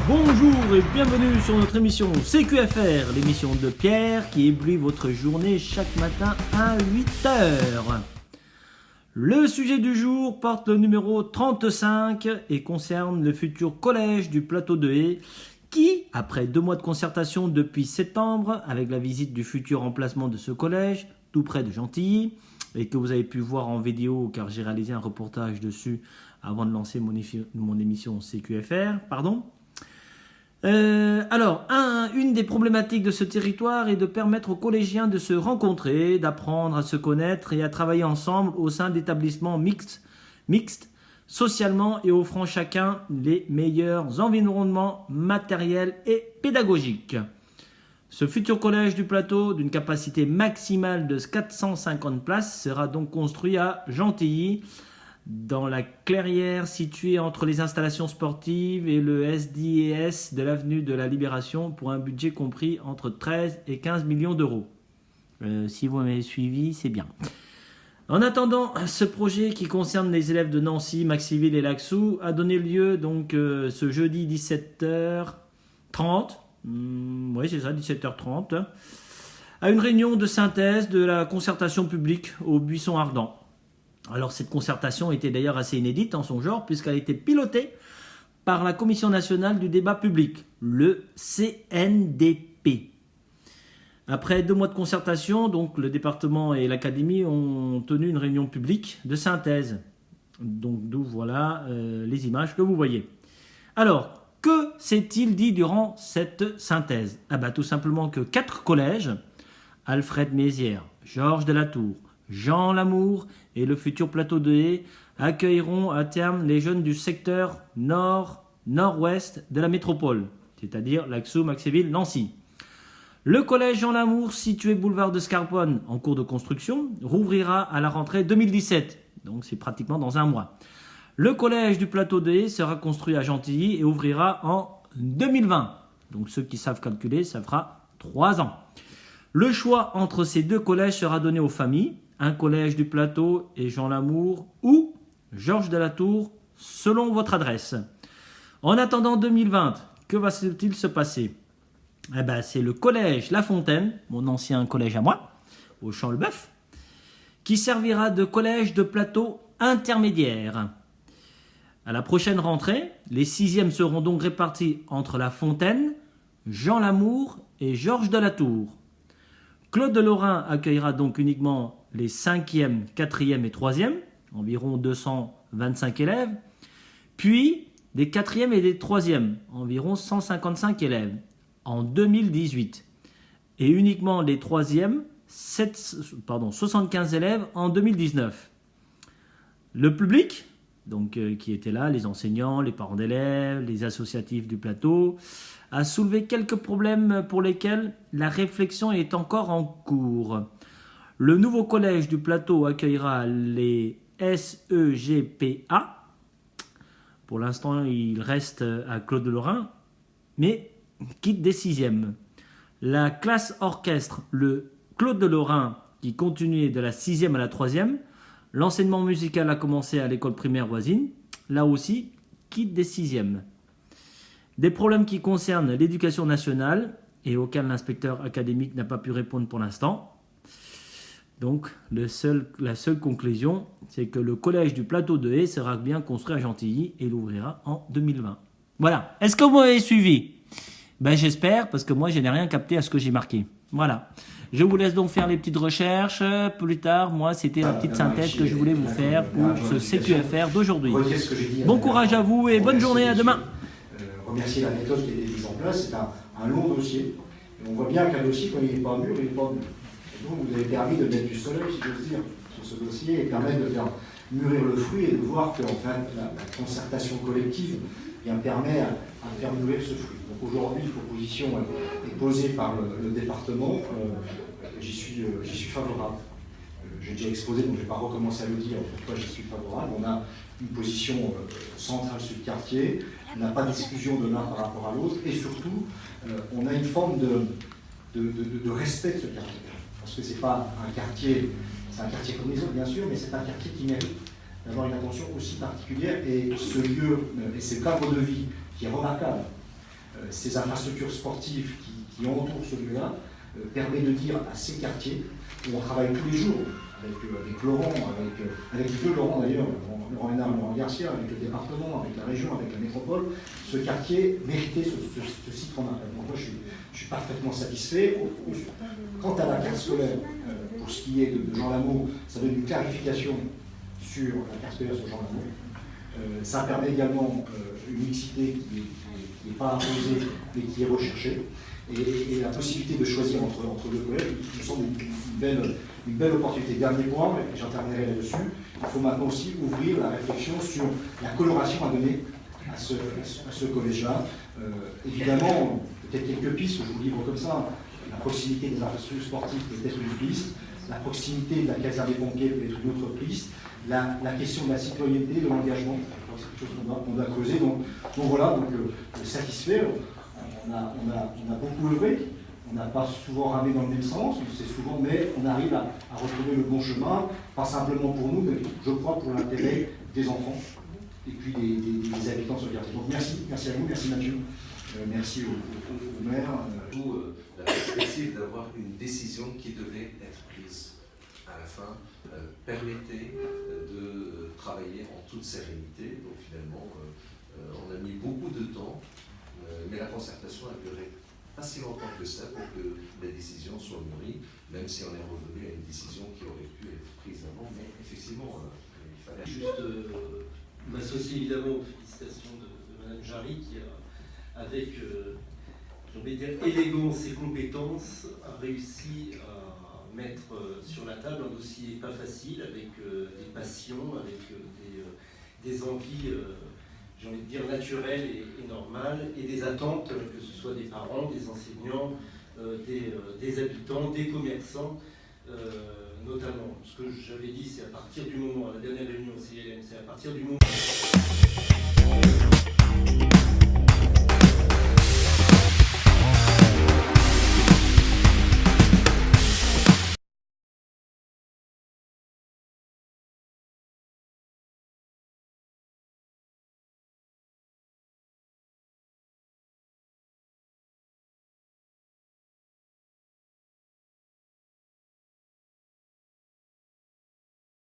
Bonjour et bienvenue sur notre émission CQFR, l'émission de Pierre qui éblouit votre journée chaque matin à 8h. Le sujet du jour porte le numéro 35 et concerne le futur collège du plateau de Haye qui, après 2 mois de concertation depuis septembre, avec la visite du futur emplacement de ce collège, tout près de Gentilly, et que vous avez pu voir en vidéo car j'ai réalisé un reportage dessus avant de lancer mon émission CQFR, une des problématiques de ce territoire est de permettre aux collégiens de se rencontrer, d'apprendre à se connaître et à travailler ensemble au sein d'établissements mixtes, socialement et offrant chacun les meilleurs environnements matériels et pédagogiques. Ce futur collège du plateau, d'une capacité maximale de 450 places, sera donc construit à Gentilly, dans la clairière située entre les installations sportives et le SDES de l'avenue de la Libération pour un budget compris entre 13 et 15 millions d'euros. Si vous m'avez suivi, c'est bien. En attendant, ce projet qui concerne les élèves de Nancy, Maxiville et Laxou a donné lieu donc ce jeudi 17h30, 17h30, à une réunion de synthèse de la concertation publique au Buisson Ardent. Alors cette concertation était d'ailleurs assez inédite en son genre puisqu'elle était pilotée par la Commission nationale du débat public, le CNDP. Après 2 mois de concertation, donc le département et l'académie ont tenu une réunion publique de synthèse. Donc d'où voilà les images que vous voyez. Alors, que s'est-il dit durant cette synthèse ? Tout simplement que 4 collèges, Alfred Mézières, Georges Delatour, Jean Lamour et le futur plateau de Haye accueilleront à terme les jeunes du secteur nord-nord-ouest de la métropole, c'est-à-dire Laxou, Maxéville, Nancy. Le collège Jean Lamour, situé boulevard de Scarponne, en cours de construction, rouvrira à la rentrée 2017, donc c'est pratiquement dans 1 mois. Le collège du plateau de Haye sera construit à Gentilly et ouvrira en 2020. Donc ceux qui savent calculer, ça fera 3 ans. Le choix entre ces 2 collèges sera donné aux familles, un collège du plateau et Jean Lamour ou Georges Delatour, selon votre adresse. En attendant 2020, que va-t-il se passer ? C'est le collège La Fontaine, mon ancien collège à moi, au Champ-le-Bœuf, qui servira de collège de plateau intermédiaire. À la prochaine rentrée, les 6e seront donc répartis entre La Fontaine, Jean Lamour et Georges Delatour. Claude de Lorrain accueillera donc uniquement les 5e, 4e et 3e, environ 225 élèves, puis des 4e et des 3e, environ 155 élèves, en 2018, et uniquement les 3e, 75 élèves en 2019. Le public, donc, qui était là, les enseignants, les parents d'élèves, les associatifs du plateau, a soulevé quelques problèmes pour lesquels la réflexion est encore en cours. Le nouveau collège du plateau accueillera les SEGPA. Pour l'instant, il reste à Claude de Lorrain, mais quitte des 6e. La classe orchestre, le Claude de Lorrain, qui continue de la 6e à la 3e. L'enseignement musical a commencé à l'école primaire voisine. Là aussi, quitte des 6e. Des problèmes qui concernent l'éducation nationale et auxquels l'inspecteur académique n'a pas pu répondre pour l'instant. Donc, la seule conclusion, c'est que le collège du plateau de Haye sera bien construit à Gentilly et l'ouvrira en 2020. Voilà. Est-ce que vous m'avez suivi ? J'espère, parce que moi, je n'ai rien capté à ce que j'ai marqué. Voilà. Je vous laisse donc faire les petites recherches. Plus tard, moi, c'était la petite synthèse que je voulais vous faire pour ce CQFR d'aujourd'hui. Bon courage à vous et bonne journée, à demain. Remercier la méthode qui a été mise en place, c'est un long dossier. Et on voit bien qu'un dossier, quand il n'est pas mûr, il n'est pas mûr. Et donc, vous avez permis de mettre du soleil, si j'ose dire, sur ce dossier et permettre de faire mûrir le fruit et de voir que la concertation collective permet à faire mûrir ce fruit. Donc aujourd'hui, une proposition est posée par le département. J'y suis favorable. J'ai déjà exposé, donc je ne vais pas recommencer à le dire pourquoi j'y suis favorable. On a une position centrale sur le quartier, on n'a pas d'exclusion de l'un par rapport à l'autre, et surtout, on a une forme de respect de ce quartier. Parce que c'est pas un quartier, c'est un quartier comme les autres, bien sûr, mais c'est un quartier qui mérite d'avoir une attention aussi particulière, et ce lieu, et ce cadre de vie qui est remarquable, ces infrastructures sportives qui entourent ce lieu-là permet de dire à ces quartiers où on travaille tous les jours, avec Laurent, avec les deux Laurent d'ailleurs, Laurent Hénard, Laurent Garcia, avec le département, avec la région, avec la métropole, ce quartier méritait ce site qu'on appelle. Donc moi je suis parfaitement satisfait. Quant à la carte scolaire, pour ce qui est de Jean Lameau, ça donne une clarification sur la carte scolaire sur Jean Lameau. Ça permet également une mixité qui n'est pas imposée mais qui est recherchée. Et la possibilité de choisir entre deux collèges me semble une belle opportunité. Dernier point, et j'en terminerai là-dessus, il faut maintenant aussi ouvrir la réflexion sur la coloration à donner à ce collège-là. Évidemment, peut-être quelques pistes que je vous livre comme ça. La proximité des infrastructures sportives peut être une piste, la proximité de la caserne des pompiers peut être une autre piste, la question de la citoyenneté, de l'engagement, c'est quelque chose qu'on doit creuser. Donc voilà, satisfait. On a beaucoup œuvré, on n'a pas souvent ramé dans le même sens, mais on arrive à retrouver le bon chemin, pas simplement pour nous, mais je crois pour l'intérêt des enfants et puis des habitants sur le quartier. Donc merci à vous, merci Mathieu, merci au maire. La perspective d'avoir une décision qui devait être prise à la fin permettait de travailler en toute sérénité. Donc finalement, on a mis beaucoup de temps. Mais la concertation a duré pas si longtemps que ça pour que la décision soit mûrie, même si on est revenu à une décision qui aurait pu être prise avant. Mais effectivement, il fallait... Juste m'associer évidemment aux félicitations de Mme Jarry qui a, avec j'ai envie de dire, élégance et compétence, a réussi à mettre sur la table un dossier pas facile, avec des passions, avec des envies, j'ai envie de dire, naturelles et normales, et des attentes, que ce soit des parents, des enseignants, des habitants, des commerçants, notamment. Ce que j'avais dit, c'est à partir du moment, à la dernière réunion au CLM, c'est à partir du moment...